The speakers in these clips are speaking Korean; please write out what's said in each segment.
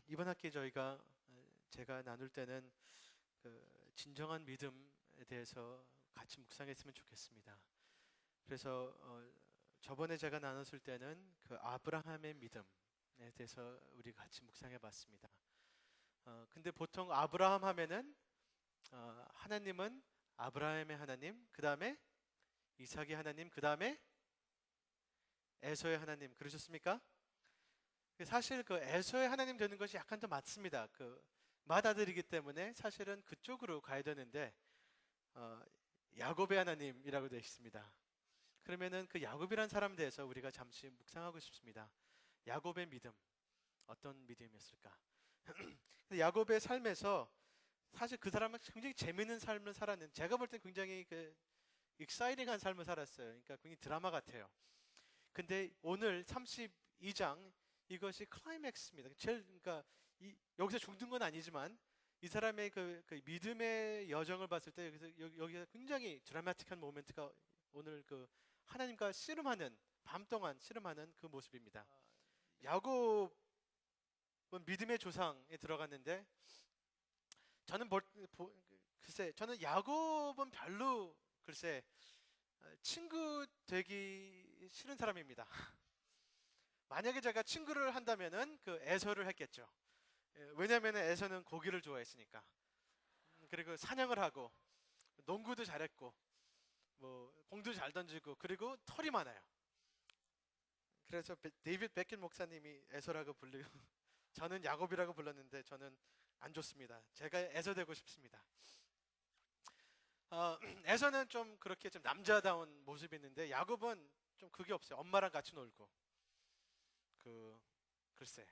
이번 학기 저희가 제가 나눌 때는 진정한 믿음에 대해서 같이 묵상했으면 좋겠습니다. 그래서 저번에 제가 나눴을 때는 그 아브라함의 믿음에 대해서 우리 같이 묵상해봤습니다. 근데 보통 아브라함 하면은 하나님은 아브라함의 하나님, 그 다음에 이삭의 하나님, 그 다음에 에서의 하나님, 그러셨습니까? 사실 그 에서의 하나님 되는 것이 약간 더 맞습니다. 그 맏아들이기 때문에 사실은 그쪽으로 가야 되는데 어, 야곱의 하나님이라고 되어 있습니다. 그러면은 그 야곱이란 사람에 대해서 우리가 잠시 묵상하고 싶습니다. 야곱의 믿음, 어떤 믿음이었을까? 근데 야곱의 삶에서 사실 그 사람은 굉장히 재미있는 삶을 살았는데, 제가 볼 땐 굉장히 그 익사이팅한 삶을 살았어요. 그러니까 굉장히 드라마 같아요. 근데 오늘 32장 이것이 클라이맥스입니다. 제일 그러니까 여기서 죽는 건 아니지만 이 사람의 그 믿음의 여정을 봤을 때 여기서 굉장히 드라마틱한 모멘트가 오늘 그 하나님과 씨름하는 밤 동안 씨름하는 그 모습입니다. 야곱은 믿음의 조상에 들어갔는데 저는 글쎄 저는 야곱은 별로 글쎄 친구 되기 싫은 사람입니다. 만약에 제가 친구를 한다면은 그 에서를 했겠죠. 왜냐하면 에서는 고기를 좋아했으니까. 그리고 사냥을 하고 농구도 잘했고 뭐 공도 잘 던지고 그리고 털이 많아요. 그래서 데이빗 베킨 목사님이 에서라고 불리고 저는 야곱이라고 불렀는데 저는 안 좋습니다. 제가 에서 되고 싶습니다. 에서는 좀 그렇게 좀 남자다운 모습이 있는데 야곱은 좀 그게 없어요. 엄마랑 같이 놀고 글쎄.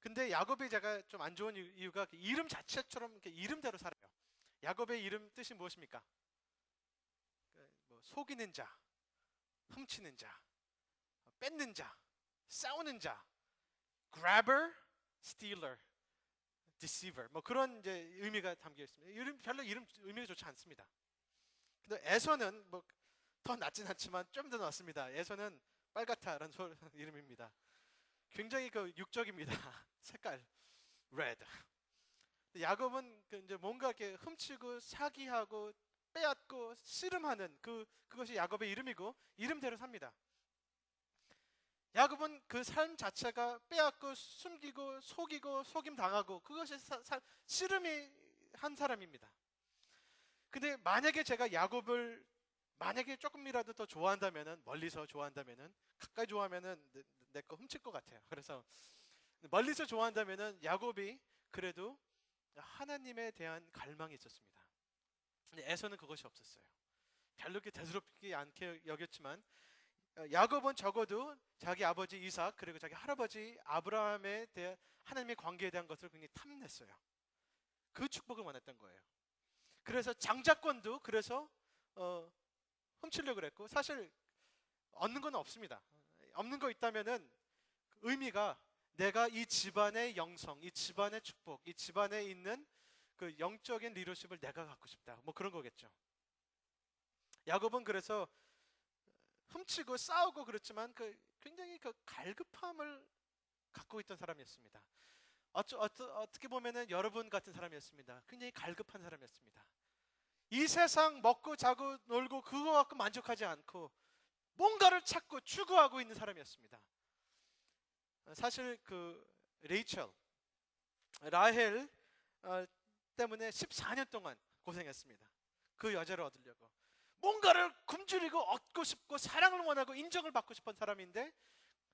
근데 야곱이 제가 좀 안 좋은 이유가 그 이름 자체처럼 이렇게 이름대로 살아요. 야곱의 이름 뜻이 무엇입니까? 뭐 속이는 자, 훔치는 자, 뺏는 자, 싸우는 자, grabber, stealer, deceiver. 뭐 그런 이제 의미가 담겨 있습니다. 별로 이름 의미가 좋지 않습니다. 근데 에서는 뭐 더 낫진 않지만 좀 더 낫습니다. 에서는 빨갛다라는 이름입니다. 굉장히 그 육적입니다. 색깔 red. 야곱은 그 이제 뭔가 이렇게 훔치고 사기하고 빼앗고 씨름하는 그것이 야곱의 이름이고 이름대로 삽니다. 야곱은 그 삶 자체가 빼앗고 숨기고 속이고 속임 당하고 그것이 씨름이 한 사람입니다. 근데 만약에 제가 야곱을 만약에 조금이라도 더 좋아한다면은 멀리서 좋아한다면은 가까이 좋아하면은 내 거 훔칠 것 같아요. 그래서 멀리서 좋아한다면은 야곱이 그래도 하나님에 대한 갈망이 있었습니다. 근데 에서는 그것이 없었어요. 별로 그렇게 대수롭지 않게 여겼지만 야곱은 적어도 자기 아버지 이삭 그리고 자기 할아버지 아브라함에 대한 하나님의 관계에 대한 것을 굉장히 탐냈어요. 그 축복을 원했던 거예요. 그래서 장자권도 그래서 훔치려고 그랬고 사실 얻는 건 없습니다. 없는 거 있다면은 의미가 내가 이 집안의 영성, 이 집안의 축복, 이 집안에 있는 그 영적인 리더십을 내가 갖고 싶다. 뭐 그런 거겠죠. 야곱은 그래서 훔치고 싸우고 그렇지만 굉장히 그 갈급함을 갖고 있던 사람이었습니다. 어떻게 보면은 여러분 같은 사람이었습니다. 굉장히 갈급한 사람이었습니다. 이 세상 먹고 자고 놀고 그거 갖고 만족하지 않고 뭔가를 찾고 추구하고 있는 사람이었습니다. 사실 그 레이첼, 라헬 때문에 14년 동안 고생했습니다. 그 여자를 얻으려고 뭔가를 굶주리고 얻고 싶고 사랑을 원하고 인정을 받고 싶은 사람인데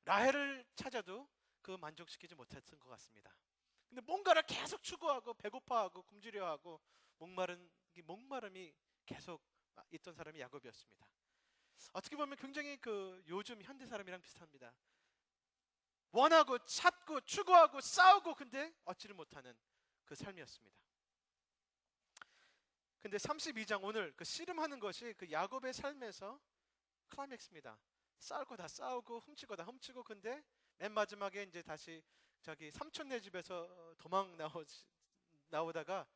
라헬을 찾아도 그 만족시키지 못했던 것 같습니다. 근데 뭔가를 계속 추구하고 배고파하고 굶주려하고 목마름이 계속 있던 사람이 야곱이었습니다. 어떻게 보면 굉장히 그 요즘 현대 사람이랑 비슷합니다. 원하고 찾고 추구하고 싸우고 근데 얻지를 못하는 그 삶이었습니다. 근데 32장 오늘 그 씨름하는 것이 그 야곱의 삶에서 클라이맥스입니다. 싸울 거 다 싸우고 훔치고 다 훔치고 근데 맨 마지막에 이제 다시 자기 삼촌네 집에서 나오다가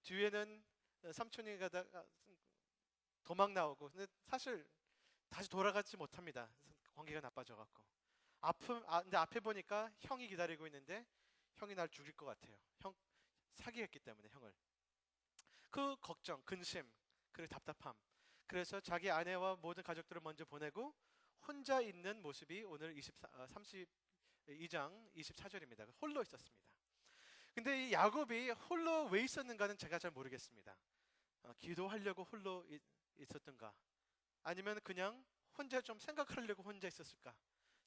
뒤에는 삼촌이 가다가 도망 나오고 근데 사실 다시 돌아가지 못합니다. 관계가 나빠져 갖고 근데 앞에 보니까 형이 기다리고 있는데 형이 날 죽일 것 같아요. 형 사기했기 때문에 형을. 그 걱정, 근심, 그리고 답답함. 그래서 자기 아내와 모든 가족들을 먼저 보내고 혼자 있는 모습이 오늘 32장 24절입니다. 홀로 있었습니다. 근데 이 야곱이 홀로 왜 있었는가는 제가 잘 모르겠습니다. 기도하려고 홀로 있었던가, 아니면 그냥 혼자 좀 생각하려고 혼자 있었을까,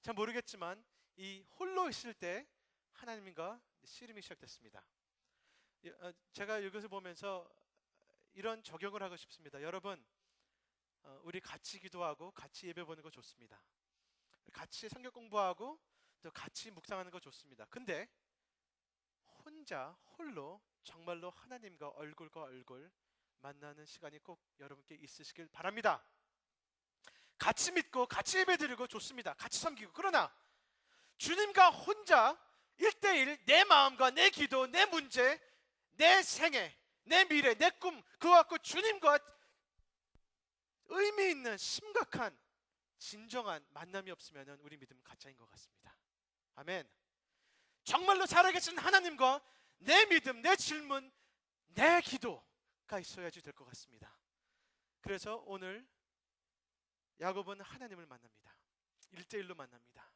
잘 모르겠지만 이 홀로 있을 때 하나님과 씨름이 시작됐습니다. 제가 이것을 보면서 이런 적용을 하고 싶습니다. 여러분, 우리 같이 기도하고 같이 예배 보는 거 좋습니다. 같이 성경 공부하고 또 같이 묵상하는 거 좋습니다. 근데 혼자 홀로 정말로 하나님과 얼굴과 얼굴 만나는 시간이 꼭 여러분께 있으시길 바랍니다. 같이 믿고 같이 예배드리고 좋습니다. 같이 섬기고. 그러나 주님과 혼자 1대1 내 마음과 내 기도, 내 문제, 내 생애, 내 미래, 내 꿈, 그거 갖고 주님과 의미 있는 심각한 진정한 만남이 없으면 우리 믿음은 가짜인 것 같습니다. 아멘. 정말로 살아계신 하나님과 내 믿음, 내 질문, 내 기도가 있어야지 될 것 같습니다. 그래서 오늘 야곱은 하나님을 만납니다. 1대1로 만납니다.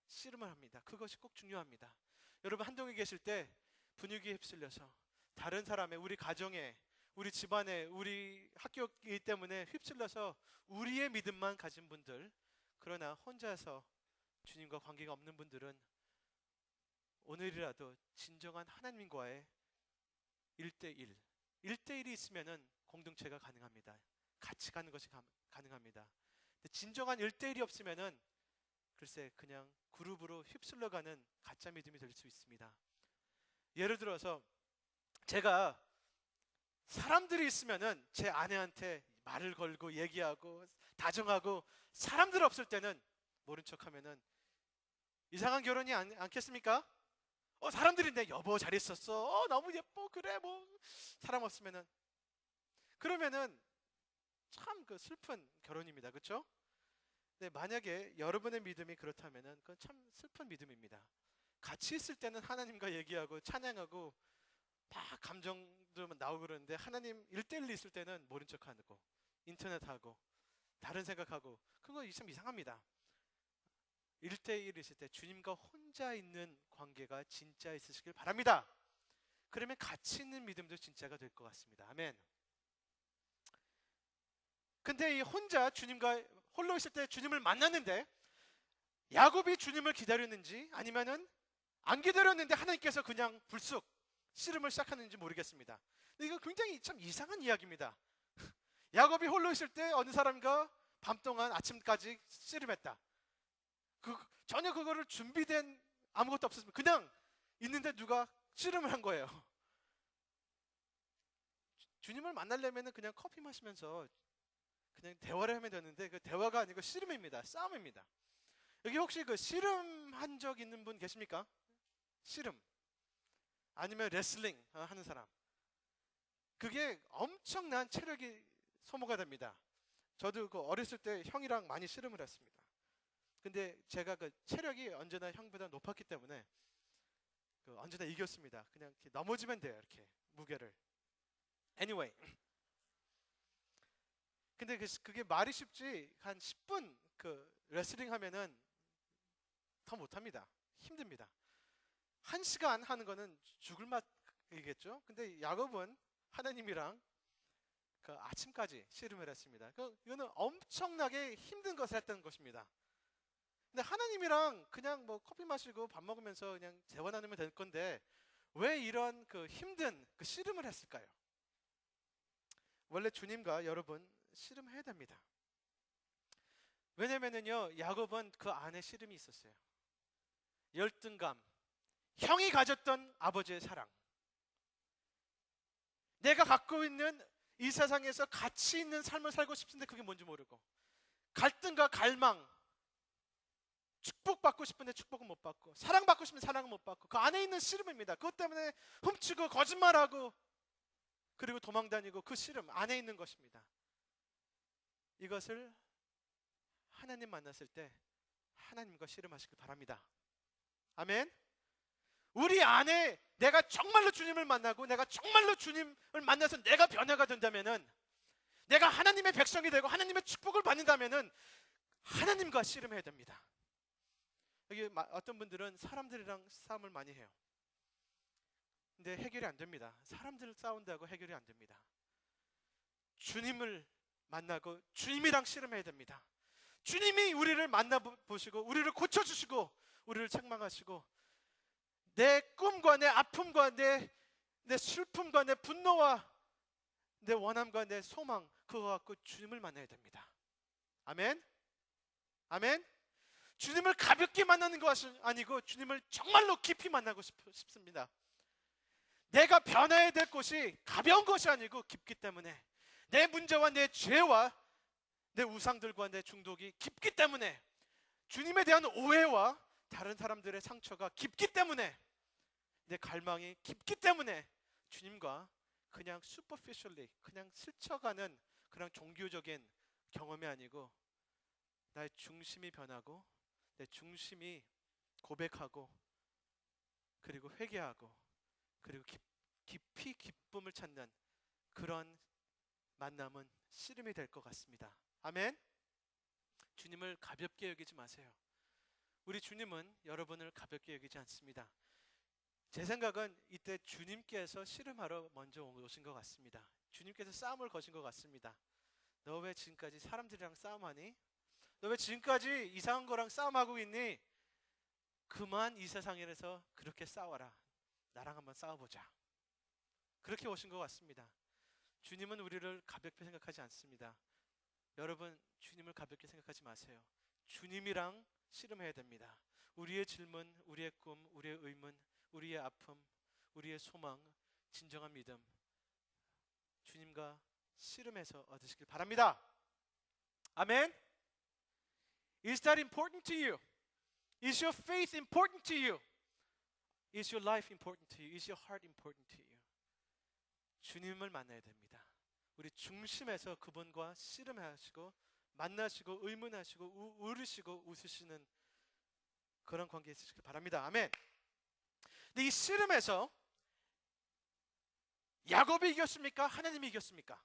씨름을 합니다. 그것이 꼭 중요합니다. 여러분, 한동에 계실 때 분위기에 휩쓸려서 다른 사람의, 우리 가정에, 우리 집안에, 우리 학교이기 때문에 휩쓸려서 우리의 믿음만 가진 분들, 그러나 혼자서 주님과 관계가 없는 분들은 오늘이라도 진정한 하나님과의 1대1, 1대1이 있으면 공동체가 가능합니다. 같이 가는 것이 가능합니다. 근데 진정한 1대1이 없으면 글쎄 그냥 그룹으로 휩쓸려가는 가짜 믿음이 될 수 있습니다. 예를 들어서 제가 사람들이 있으면 제 아내한테 말을 걸고 얘기하고 다정하고, 사람들 없을 때는 모른 척하면은 이상한 결혼이 않겠습니까? 사람들이 내 여보 잘 있었어, 너무 예뻐, 그래 뭐. 사람 없으면은, 그러면은 참 그 슬픈 결혼입니다. 그렇죠? 네, 만약에 여러분의 믿음이 그렇다면은 그건 참 슬픈 믿음입니다. 같이 있을 때는 하나님과 얘기하고 찬양하고 막 감정도 나오고 그러는데, 하나님 1대1 있을 때는 모른 척하고 인터넷하고 다른 생각하고, 그거 참 이상합니다. 1대1 있을 때 주님과 혼자 있는 관계가 진짜 있으시길 바랍니다. 그러면 같이 있는 믿음도 진짜가 될 것 같습니다. 아멘. 근데 이 혼자 주님과 홀로 있을 때 주님을 만났는데, 야곱이 주님을 기다렸는지 아니면은 안 기다렸는데 하나님께서 그냥 불쑥 씨름을 시작하는지 모르겠습니다. 근데 이거 굉장히 참 이상한 이야기입니다. 야곱이 홀로 있을 때 어느 사람과 밤 동안 아침까지 씨름했다. 전혀 그거를 준비된 아무것도 없었습니다. 그냥 있는데 누가 씨름을 한 거예요. 주님을 만나려면 그냥 커피 마시면서 그냥 대화를 하면 되는데, 그 대화가 아니고 씨름입니다. 싸움입니다. 여기 혹시 그 씨름한 적 있는 분 계십니까? 씨름 아니면 레슬링 하는 사람, 그게 엄청난 체력이 소모가 됩니다. 저도 그 어렸을 때 형이랑 많이 씨름을 했습니다. 근데 제가 그 체력이 언제나 형보다 높았기 때문에 언제나 이겼습니다. 그냥 이렇게 넘어지면 돼요, 이렇게 무게를. Anyway, 근데 그게 말이 쉽지 한 10분 그 레슬링 하면은 더 못합니다. 힘듭니다. 1시간 하는 거는 죽을 맛이겠죠. 근데 야곱은 하나님이랑 그 아침까지 씨름을 했습니다. 이거는 엄청나게 힘든 것을 했던 것입니다. 근데 하나님이랑 그냥 뭐 커피 마시고 밥 먹으면서 그냥 대화 나누면 될 건데 왜 이런 그 힘든 그 씨름을 했을까요? 원래 주님과 여러분 씨름해야 됩니다. 왜냐면은요, 야곱은 그 안에 씨름이 있었어요. 열등감, 형이 가졌던 아버지의 사랑, 내가 갖고 있는 이 세상에서 가치 있는 삶을 살고 싶은데 그게 뭔지 모르고, 갈등과 갈망, 축복받고 싶은데 축복은 못 받고, 사랑받고 싶은데 사랑은 못 받고, 그 안에 있는 씨름입니다. 그것 때문에 훔치고 거짓말하고 그리고 도망다니고, 그 씨름 안에 있는 것입니다. 이것을 하나님 만났을 때 하나님과 씨름하시길 바랍니다. 아멘. 우리 안에 내가 정말로 주님을 만나고 내가 정말로 주님을 만나서 내가 변화가 된다면은, 내가 하나님의 백성이 되고 하나님의 축복을 받는다면은 하나님과 씨름해야 됩니다. 여기 어떤 분들은 사람들이랑 싸움을 많이 해요. 근데 해결이 안 됩니다. 사람들 싸운다고 해결이 안 됩니다. 주님을 만나고 주님이랑 씨름해야 됩니다. 주님이 우리를 만나보시고 우리를 고쳐주시고 우리를 책망하시고 내 꿈과 내 아픔과 내 슬픔과 내 분노와 내 원함과 내 소망, 그거 갖고 주님을 만나야 됩니다. 아멘? 아멘? 주님을 가볍게 만나는 것이 아니고 주님을 정말로 깊이 만나고 싶습니다. 내가 변화해야 될 곳이 가벼운 것이 아니고 깊기 때문에, 내 문제와 내 죄와 내 우상들과 내 중독이 깊기 때문에, 주님에 대한 오해와 다른 사람들의 상처가 깊기 때문에, 내 갈망이 깊기 때문에 주님과 그냥 superficially, 그냥 스쳐가는 그런 종교적인 경험이 아니고 나의 중심이 변하고 내 중심이 고백하고 그리고 회개하고 그리고 깊이 기쁨을 찾는 그런 만남은 씨름이 될 것 같습니다. 아멘? 주님을 가볍게 여기지 마세요. 우리 주님은 여러분을 가볍게 여기지 않습니다. 제 생각은 이때 주님께서 씨름하러 먼저 오신 것 같습니다. 주님께서 싸움을 거신 것 같습니다. 너 왜 지금까지 사람들이랑 싸움하니? 너 왜 지금까지 이상한 거랑 싸움하고 있니? 그만 이 세상에서 그렇게 싸워라. 나랑 한번 싸워보자. 그렇게 오신 것 같습니다. 주님은 우리를 가볍게 생각하지 않습니다. 여러분, 주님을 가볍게 생각하지 마세요. 주님이랑 씨름해야 됩니다. 우리의 질문, 우리의 꿈, 우리의 의문, 우리의 아픔, 우리의 소망, 진정한 믿음, 주님과 씨름해서 얻으시길 바랍니다. 아멘. Is that important to you? Is your faith important to you? Is your life important to you? Is your heart important to you? 주님을 만나야 됩니다. 우리 중심에서 그분과 씨름하시고 만나시고 의문하시고 울으시고 웃으시는 그런 관계에 있으시길 바랍니다. 아멘. 근데 이 씨름에서 야곱이 이겼습니까? 하나님이 이겼습니까?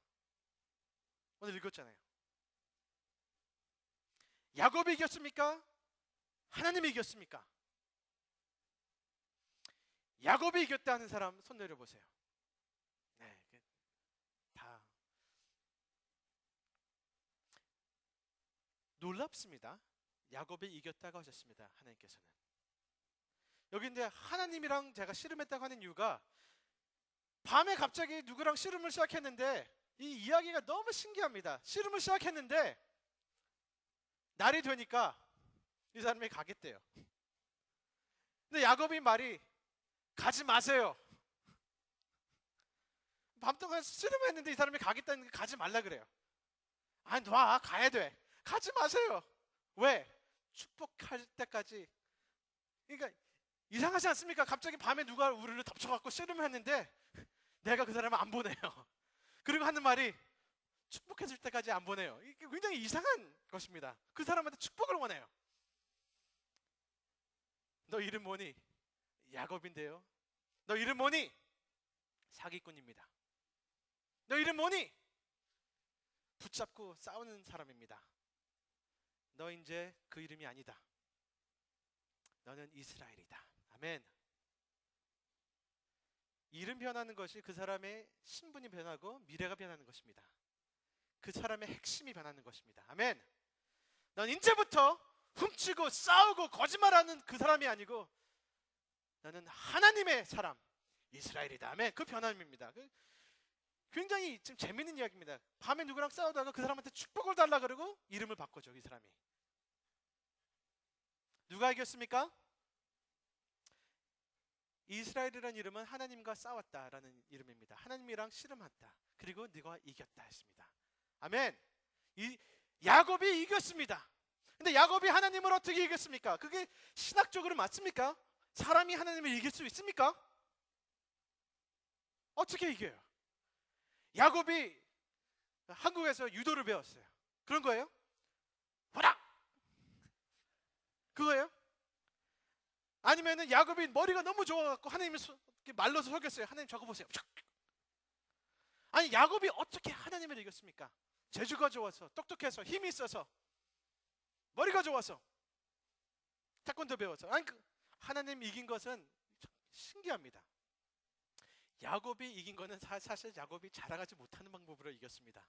오늘 읽었잖아요. 야곱이 이겼습니까? 하나님이 이겼습니까? 야곱이 이겼다는 사람 손 내려보세요. 네, 다 놀랍습니다. 야곱이 이겼다고 하셨습니다. 하나님께서는. 여기 이제 하나님이랑 제가 씨름했다고 하는 이유가, 밤에 갑자기 누구랑 씨름을 시작했는데 이 이야기가 너무 신기합니다. 씨름을 시작했는데 날이 되니까 이 사람이 가겠대요. 근데 야곱이 말이 가지 마세요. 밤동안 씨름했는데 이 사람이 가겠다는 게 가지 말라 그래요. 아니 놔, 가야 돼. 가지 마세요. 왜? 축복할 때까지. 그러니까 이상하지 않습니까? 갑자기 밤에 누가 우리를 덮쳐갖고 씨름을 했는데 내가 그 사람을 안 보내요. 그리고 하는 말이 축복해줄 때까지 안 보내요. 이게 굉장히 이상한 것입니다. 그 사람한테 축복을 원해요. 너 이름 뭐니? 야곱인데요. 너 이름 뭐니? 사기꾼입니다. 너 이름 뭐니? 붙잡고 싸우는 사람입니다. 너 이제 그 이름이 아니다. 너는 이스라엘이다. 아멘. 이름 변하는 것이 그 사람의 신분이 변하고 미래가 변하는 것입니다. 그 사람의 핵심이 변하는 것입니다. 아멘. 넌 이제부터 훔치고 싸우고 거짓말하는 그 사람이 아니고 나는 하나님의 사람, 이스라엘이다. 아멘. 그 변함입니다. 굉장히 지금 재밌는 이야기입니다. 밤에 누구랑 싸우다가 그 사람한테 축복을 달라 그러고 이름을 바꿔줘. 이 사람이. 누가 이겼습니까? 이스라엘이라는 이름은 하나님과 싸웠다라는 이름입니다. 하나님이랑 씨름했다. 그리고 네가 이겼다 했습니다. 아멘. 야곱이 이겼습니다. 근데 야곱이 하나님을 어떻게 이겼습니까? 그게 신학적으로 맞습니까? 사람이 하나님을 이길 수 있습니까? 어떻게 이겨요? 야곱이 한국에서 유도를 배웠어요. 그런 거예요? 호락! 그거예요? 아니면은 야곱이 머리가 너무 좋아갖고 하나님을 이렇게 말로서 속였어요. 하나님 저거 보세요. 아니 야곱이 어떻게 하나님을 이겼습니까? 재주가 좋아서, 똑똑해서, 힘이 있어서, 머리가 좋아서, 태권도 배워서. 아니 하나님 이긴 것은 신기합니다. 야곱이 이긴 거는 사실 야곱이 자랑하지 못하는 방법으로 이겼습니다.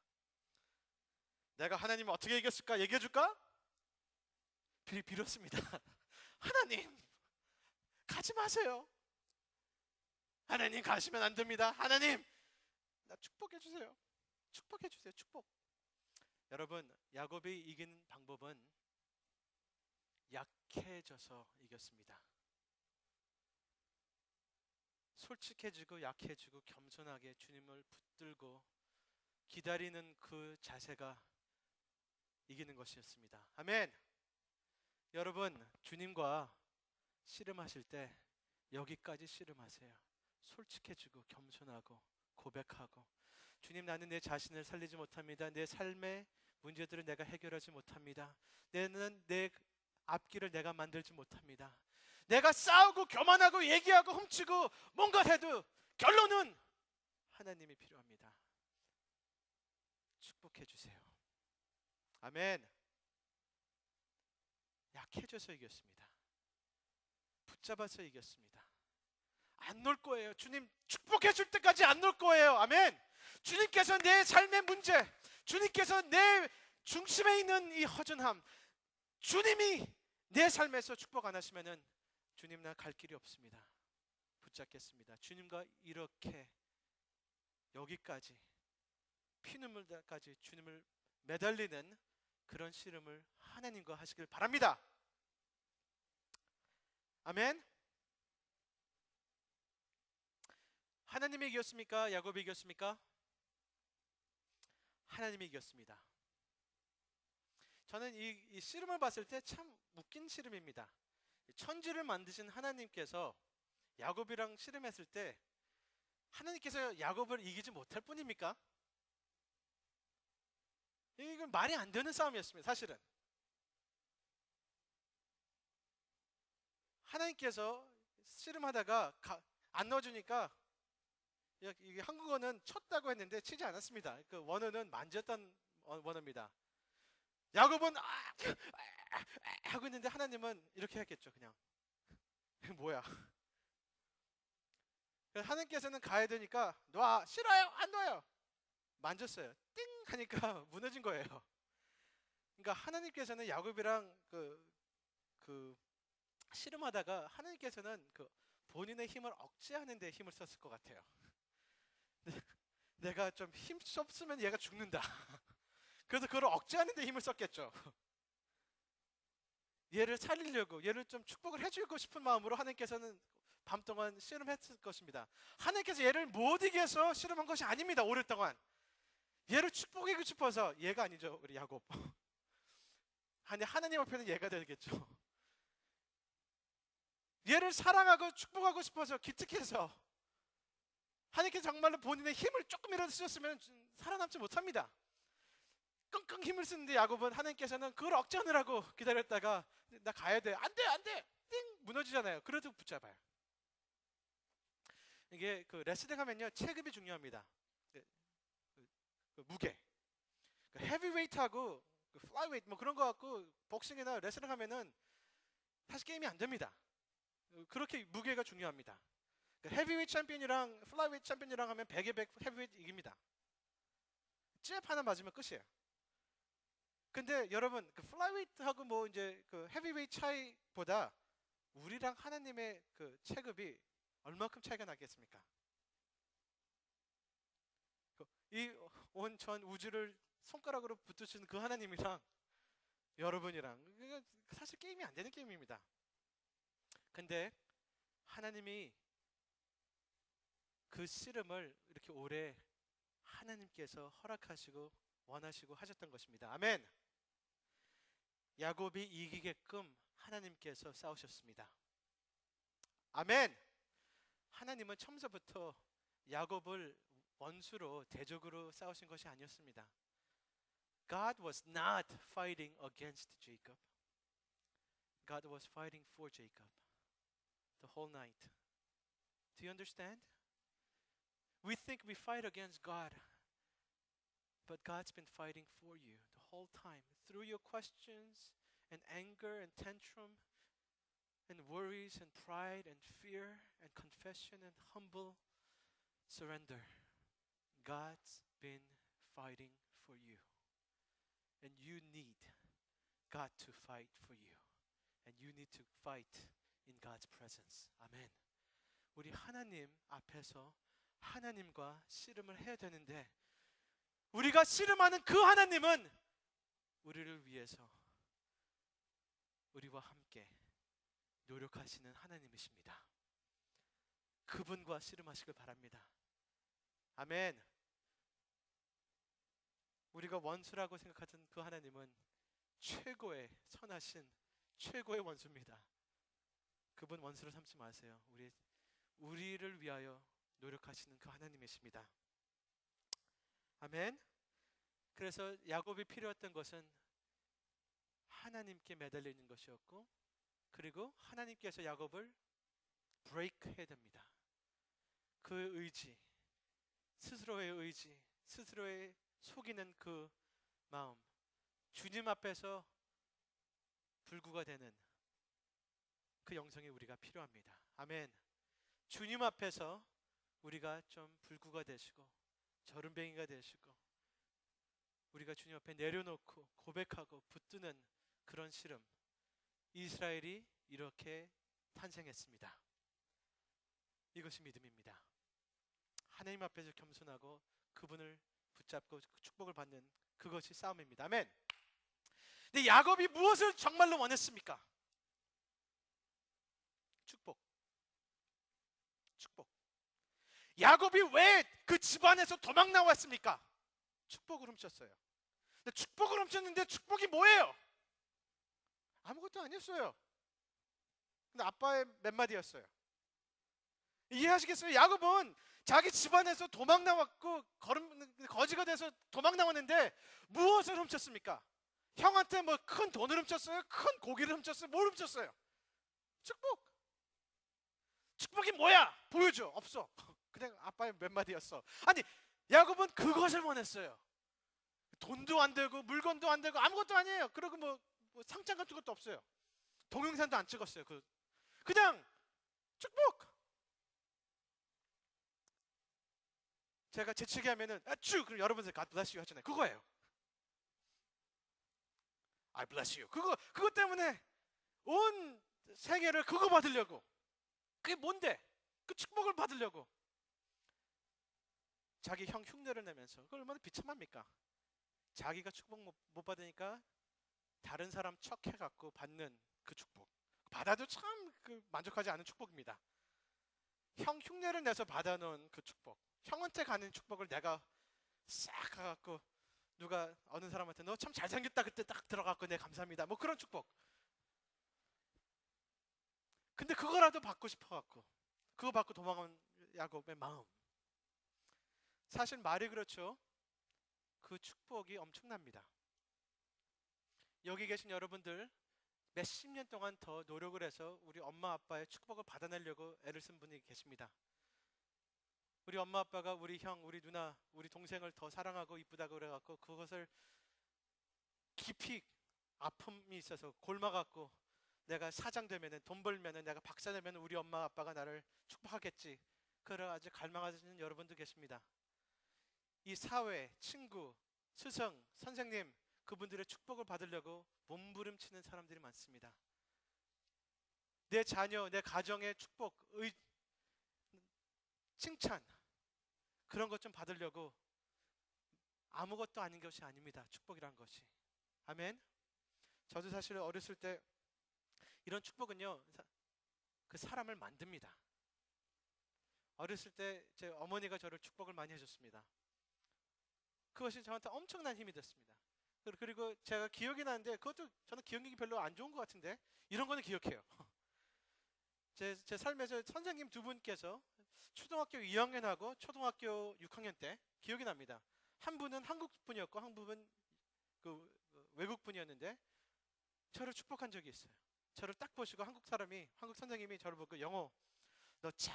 내가 하나님을 어떻게 이겼을까 얘기해 줄까? 빌었습니다. 하나님 가지 마세요. 하나님 가시면 안 됩니다. 하나님 나 축복해 주세요. 축복해 주세요. 축복. 여러분 야곱이 이긴 방법은 약해져서 이겼습니다. 솔직해지고 약해지고 겸손하게 주님을 붙들고 기다리는 그 자세가 이기는 것이었습니다. 아멘. 여러분 주님과 씨름하실 때 여기까지 씨름하세요. 솔직해지고 겸손하고 고백하고 주님 나는 내 자신을 살리지 못합니다. 내 삶의 문제들을 내가 해결하지 못합니다. 내 앞길을 내가 만들지 못합니다. 내가 싸우고 교만하고 얘기하고 훔치고 뭔가 해도 결론은 하나님이 필요합니다. 축복해 주세요. 아멘. 약해져서 이겼습니다. 붙잡아서 이겼습니다. 안 놓을 거예요. 주님 축복해 줄 때까지 안 놓을 거예요. 아멘. 주님께서 내 삶의 문제, 주님께서 내 중심에 있는 이 허전함, 주님이 내 삶에서 축복 안 하시면은 주님 나 갈 길이 없습니다. 붙잡겠습니다. 주님과 이렇게 여기까지 피눈물까지 주님을 매달리는 그런 씨름을 하나님과 하시길 바랍니다. 아멘. 하나님이 이겼습니까? 야곱이 이겼습니까? 하나님이 이겼습니다. 저는 이 씨름을 봤을 때 참 웃긴 씨름입니다. 천지를 만드신 하나님께서 야곱이랑 씨름했을 때 하나님께서 야곱을 이기지 못할 뿐입니까? 이건 말이 안 되는 싸움이었습니다. 사실은 하나님께서 씨름하다가 안 넣어주니까 이게 한국어는 쳤다고 했는데 치지 않았습니다. 그 원어는 만졌던 원어입니다. 야곱은 하고 있는데 하나님은 이렇게 했겠죠. 그냥 뭐야? 하나님께서는 가야 되니까 놔. 싫어요. 안 놔요. 만졌어요. 띵 하니까 무너진 거예요. 그러니까 하나님께서는 야곱이랑 그 씨름하다가 하나님께서는 그 본인의 힘을 억제하는 데 힘을 썼을 것 같아요. 내가 좀 힘 없으면 얘가 죽는다. 그래서 그걸 억제하는 데 힘을 썼겠죠. 얘를 살리려고, 얘를 좀 축복을 해주고 싶은 마음으로 하나님께서는 밤동안 씨름했을 것입니다. 하나님께서 얘를 못 이겨서 씨름한 것이 아닙니다. 오랫동안 얘를 축복하고 싶어서. 얘가 아니죠, 우리 야곱. 아니 하나님 앞에는 얘가 되겠죠. 얘를 사랑하고 축복하고 싶어서 기특해서 하나님께서 정말로 본인의 힘을 조금이라도 쓰셨으면 살아남지 못합니다. 끙끙 힘을 쓰는데 야곱은 하나님께서는 그걸 억제하느라고 기다렸다가 나 가야 돼. 안 돼, 안 돼. 띵 무너지잖아요. 그래도 붙잡아요. 이게 그 레슬링 하면요 체급이 중요합니다. 그 무게. 그 헤비웨이트하고 그 플라이웨이트 뭐 그런 거 갖고 복싱이나 레슬링 하면은 사실 게임이 안 됩니다. 그렇게 무게가 중요합니다. 그 헤비웨이트 챔피언이랑 플라이웨이트 챔피언이랑 하면 100에 100 헤비웨이트 이깁니다. 잽 하나 맞으면 끝이에요. 근데 여러분 그 플라이웨이트하고 뭐 이제 그 헤비웨이트 차이보다 우리랑 하나님의 그 체급이 얼마큼 차이가 나겠습니까? 이 온 전 우주를 손가락으로 붙드시는 그 하나님이랑 여러분이랑 사실 게임이 안 되는 게임입니다. 근데 하나님이 그 씨름을 이렇게 오래 하나님께서 허락하시고 원하시고 하셨던 것입니다. 아멘. 야곱이 이기게끔 하나님께서 싸우셨습니다. 아멘. 하나님은 처음부터 야곱을 원수로 대적으로 싸우신 것이 아니었습니다. God was not fighting against Jacob. God was fighting for Jacob. the whole night. Do you understand? We think we fight against God, but God's been fighting for you the whole time. Through your questions and anger and tantrum and worries and pride and fear and confession and humble surrender, God's been fighting for you. And you need God to fight for you. And you need to fight in God's presence. 아멘. 우리 하나님 앞에서 하나님과 씨름을 해야 되는데, 우리가 씨름하는 그 하나님은 우리를 위해서 우리와 함께 노력하시는 하나님이십니다. 그분과 씨름하시길 바랍니다. 아멘. 우리가 원수라고 생각하던 그 하나님은 최고의 선하신 최고의 원수입니다. 그분 원수로 삼지 마세요. 우리를 위하여 노력하시는 그 하나님이십니다. 아멘. 그래서 야곱이 필요했던 것은 하나님께 매달려 있는 것이었고, 그리고 하나님께서 야곱을 브레이크 해야 됩니다. 그 의지, 스스로의 의지, 스스로의 속이는 그 마음, 주님 앞에서 불구가 되는 그 영성이 우리가 필요합니다. 아멘. 주님 앞에서 우리가 좀 불구가 되시고 저른뱅이가 되시고, 우리가 주님 앞에 내려놓고 고백하고 붙드는 그런 씨름, 이스라엘이 이렇게 탄생했습니다. 이것이 믿음입니다. 하나님 앞에서 겸손하고 그분을 붙잡고 축복을 받는 그것이 싸움입니다. 아멘. 근데 야곱이 무엇을 정말로 원했습니까? 축복. 야곱이 왜 그 집안에서 도망 나왔습니까? 축복을 훔쳤어요. 근데 축복을 훔쳤는데 축복이 뭐예요? 아무것도 아니었어요. 근데 아빠의 몇 마디였어요. 이해하시겠어요? 야곱은 자기 집안에서 도망 나왔고 거지가 돼서 도망 나왔는데 무엇을 훔쳤습니까? 형한테 뭐 큰 돈을 훔쳤어요? 큰 고기를 훔쳤어요? 뭘 훔쳤어요? 축복이 뭐야? 보여줘. 없어. 그냥 아빠의 몇 마디였어. 아니, 야곱은 그것을 원했어요. 돈도 안 되고 물건도 안 되고 아무것도 아니에요. 그리고 뭐 상장 같은 것도 없어요. 동영상도 안 찍었어요. 그냥 축복. 제가 재치게 하면은 그럼 여러분들 God bless you 하잖아요. 그거예요. I bless you. 그거 때문에 온 생애를 그거 받으려고. 그게 뭔데? 그 축복을 받으려고. 자기 형 흉내를 내면서, 그걸 얼마나 비참합니까? 자기가 축복 못 받으니까 다른 사람 척해갖고 받는 그 축복, 받아도 참 만족하지 않은 축복입니다. 형 흉내를 내서 받아놓은 그 축복, 형한테 가는 축복을 내가 싹 가갖고 누가 어느 사람한테 너 참 잘생겼다 그때 딱 들어갖고 네 감사합니다 뭐 그런 축복. 근데 그거라도 받고 싶어갖고 그거 받고 도망간 야곱의 마음, 사실 말이 그렇죠. 그 축복이 엄청납니다. 여기 계신 여러분들 몇십 년 동안 더 노력을 해서 우리 엄마 아빠의 축복을 받아내려고 애를 쓴 분이 계십니다. 우리 엄마 아빠가 우리 형, 우리 누나, 우리 동생을 더 사랑하고 이쁘다고 그래갖고 그것을 깊이 아픔이 있어서 골마갖고 내가 사장 되면은, 돈 벌면은, 내가 박사 되면은 우리 엄마 아빠가 나를 축복하겠지, 그래 아주 갈망하시는 여러분도 계십니다. 이 사회, 친구, 스승, 선생님, 그분들의 축복을 받으려고 몸부림치는 사람들이 많습니다. 내 자녀, 내 가정의 축복, 칭찬, 그런 것 좀 받으려고 아무것도 아닌 것이 아닙니다. 축복이란 것이. 아멘. 저도 사실 어렸을 때 이런 축복은요, 그 사람을 만듭니다. 어렸을 때 제 어머니가 저를 축복을 많이 해줬습니다. 그것이 저한테 엄청난 힘이 됐습니다. 그리고 제가 기억이 나는데, 그것도 저는 기억력이 별로 안 좋은 것 같은데 이런 거는 기억해요. 제 삶에서 선생님 두 분께서 초등학교 2학년하고 초등학교 6학년 때 기억이 납니다. 한 분은 한국 분이었고 한 분은 외국 분이었는데 저를 축복한 적이 있어요. 저를 딱 보시고 한국 선생님이 저를 보고 영호, 너 참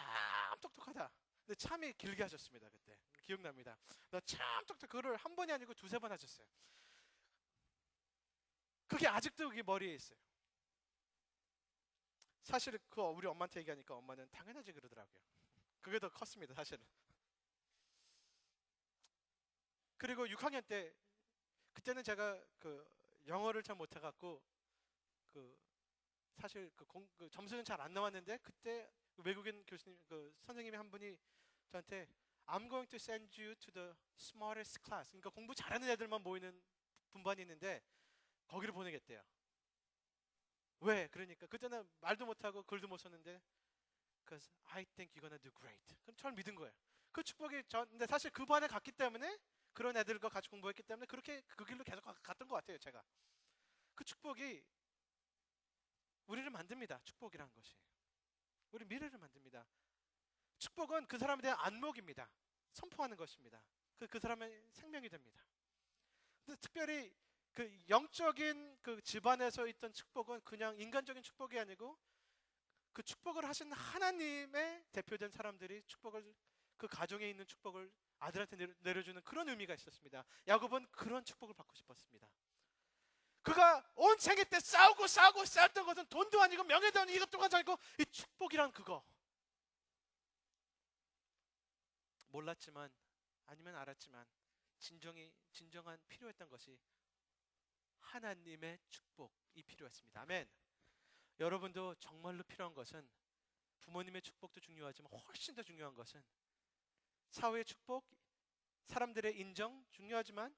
똑똑하다. 근데 참이 길게 하셨습니다. 그때 기억납니다. 너 참 똑똑. 그거를 한 번이 아니고 두세 번 하셨어요. 그게 아직도 그게 머리에 있어요. 사실 그거 우리 엄마한테 얘기하니까 엄마는 당연하지 그러더라고요. 그게 더 컸습니다, 사실은. 그리고 6학년 때 그때는 제가 그 영어를 잘 못해갖고 그 사실 그 점수는 잘 안 나왔는데 그때 외국인 교수님 그 선생님이 한 분이 저한테 I'm going to send you to the smartest class. 그러니까 공부 잘하는 애들만 모이는 분반이 있는데 거기를 보내겠대요. 왜? 그러니까 그때는 말도 못하고 글도 못 썼는데 Because I think you're gonna do great. 그럼 저를 믿은 거예요. 그 축복이 근데 사실 그 반에 갔기 때문에 그런 애들과 같이 공부했기 때문에 그렇게 그 길로 계속 갔던 것 같아요. 제가 그 축복이 우리를 만듭니다. 축복이라는 것이 우리 미래를 만듭니다. 축복은 그 사람에 대한 안목입니다. 선포하는 것입니다. 그 사람의 생명이 됩니다. 근데 특별히 그 영적인 그 집안에서 있던 축복은 그냥 인간적인 축복이 아니고 그 축복을 하신 하나님의 대표된 사람들이 축복을 그 가정에 있는 축복을 아들한테 내려주는 그런 의미가 있었습니다. 야곱은 그런 축복을 받고 싶었습니다. 그가 온 생애 때 싸웠던 것은 돈도 아니고 명예도 아니고 이것도 아니고 이 축복이란 그거 몰랐지만 아니면 알았지만 진정한 필요했던 것이 하나님의 축복이 필요했습니다. 아멘. 여러분도 정말로 필요한 것은 부모님의 축복도 중요하지만 훨씬 더 중요한 것은 사회의 축복, 사람들의 인정 중요하지만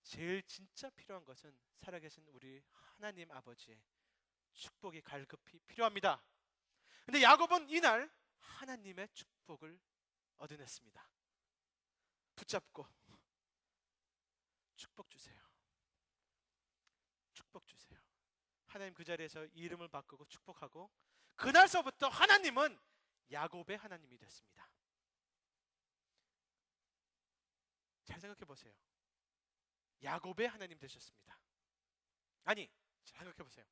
제일 진짜 필요한 것은 살아계신 우리 하나님 아버지의 축복이 갈급히 필요합니다. 근데 야곱은 이날 하나님의 축복을 얻어냈습니다. 붙잡고 축복 주세요. 축복 주세요. 하나님 그 자리에서 이름을 바꾸고 축복하고 그날서부터 하나님은 야곱의 하나님이 됐습니다. 잘 생각해 보세요. 야곱의 하나님 되셨습니다. 아니, 잘 생각해 보세요.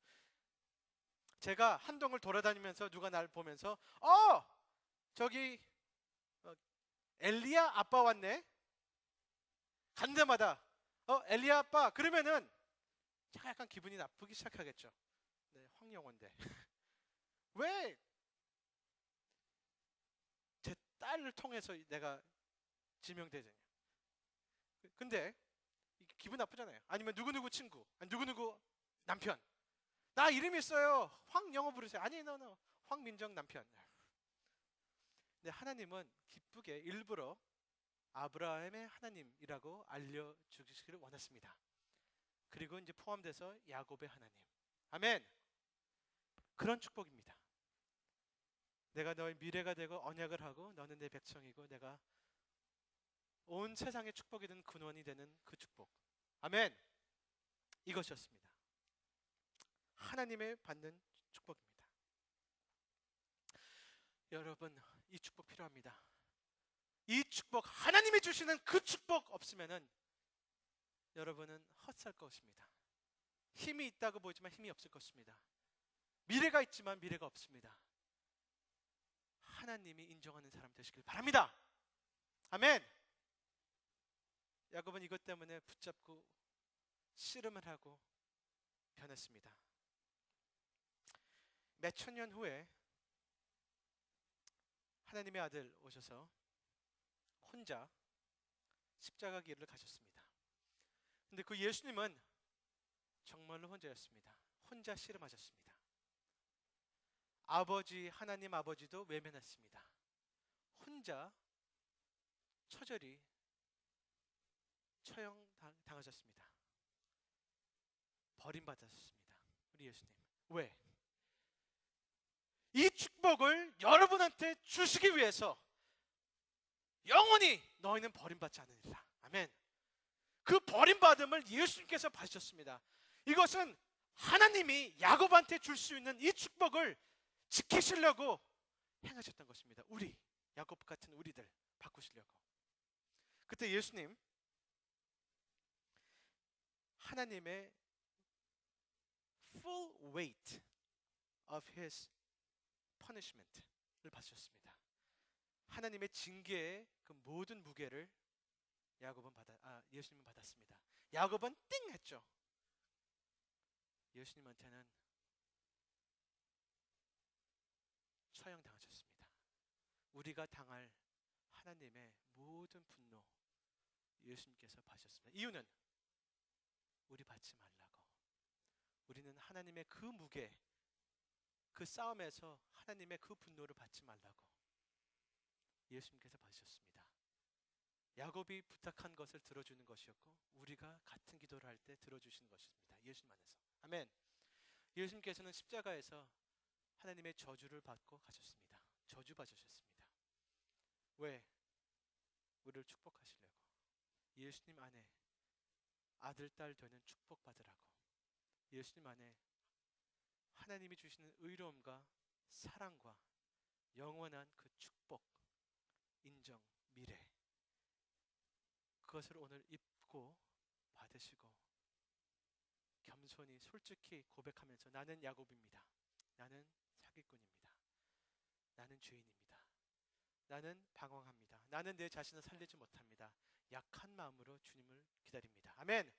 제가 한동을 돌아다니면서 누가 날 보면서 저기 엘리야 아빠 왔네. 간 데마다 엘리야 아빠 그러면은 제가 약간 기분이 나쁘기 시작하겠죠. 네, 황영원데 왜 제 딸을 통해서 내가 지명되잖아요. 근데 기분 나쁘잖아요. 아니면 누구누구 친구, 누구누구 남편. 나 이름이 있어요. 황영어 부르세요. 아니, no. 황민정 남편. 근데 하나님은 기쁘게 일부러 아브라함의 하나님이라고 알려주시기를 원했습니다. 그리고 이제 포함돼서 야곱의 하나님. 아멘. 그런 축복입니다. 내가 너의 미래가 되고 언약을 하고 너는 내 백성이고 내가 온 세상의 축복이 된 근원이 되는 그 축복. 아멘. 이것이었습니다. 하나님의 받는 축복입니다. 여러분, 이 축복 필요합니다. 이 축복, 하나님이 주시는 그 축복 없으면은 여러분은 헛살 것입니다. 힘이 있다고 보이지만 힘이 없을 것입니다. 미래가 있지만 미래가 없습니다. 하나님이 인정하는 사람 되시길 바랍니다. 아멘. 야곱은 이것 때문에 붙잡고 씨름을 하고 변했습니다. 몇 천 년 후에 하나님의 아들 오셔서 혼자 십자가 길을 가셨습니다. 근데 그 예수님은 정말로 혼자였습니다. 혼자 씨름하셨습니다. 아버지 하나님 아버지도 외면했습니다. 혼자 처절히 처형당하셨습니다. 버림받았습니다. 우리 예수님. 왜? 이 축복을 여러분한테 주시기 위해서 영원히 너희는 버림받지 않으리라. 아멘. 그 버림받음을 예수님께서 받으셨습니다. 이것은 하나님이 야곱한테 줄 수 있는 이 축복을 지키시려고 행하셨던 것입니다. 우리 야곱 같은 우리들 바꾸시려고. 그때 예수님 하나님의 full weight of his punishment를 받으셨습니다. 하나님의 징계의 그 모든 무게를 예수님은 받았습니다. 야곱은 띵 했죠. 예수님한테는 처형당하셨습니다. 우리가 당할 하나님의 모든 분노 예수님께서 받으셨습니다. 이유는 우리 받지 말라고. 우리는 하나님의 그 무게, 그 싸움에서 하나님의 그 분노를 받지 말라고 예수님께서 받으셨습니다. 야곱이 부탁한 것을 들어주는 것이었고 우리가 같은 기도를 할 때 들어주시는 것입니다. 예수님 안에서. 아멘. 예수님께서는 십자가에서 하나님의 저주를 받고 가셨습니다. 저주 받으셨습니다. 왜? 우리를 축복하시려고. 예수님 안에 아들, 딸 되는 축복 받으라고. 예수님 안에 하나님이 주시는 의로움과 사랑과 영원한 그 축복, 인정, 미래, 그것을 오늘 입고 받으시고 겸손히 솔직히 고백하면서 나는 야곱입니다. 나는 사기꾼입니다. 나는 죄인입니다. 나는 방황합니다. 나는 내 자신을 살리지 못합니다. 약한 마음으로 주님을 기다립니다. 아멘.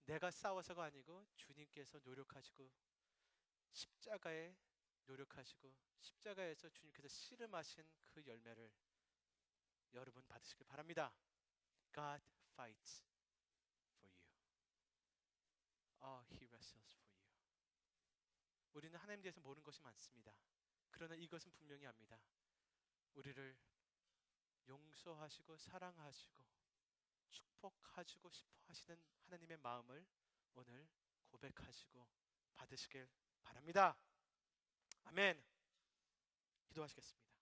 내가 싸워서가 아니고 주님께서 노력하시고 십자가에 노력하시고 십자가에서 주님께서 씨름하신 그 열매를 여러분 받으시길 바랍니다. God fights for you. He wrestles for you. 우리는 하나님에 대해서 모르는 것이 많습니다. 그러나 이것은 분명히 압니다. 우리를 용서하시고 사랑하시고 축복하시고 싶어 하시는 하나님의 마음을 오늘 고백하시고 받으시길 바랍니다. 아멘. 기도하시겠습니다.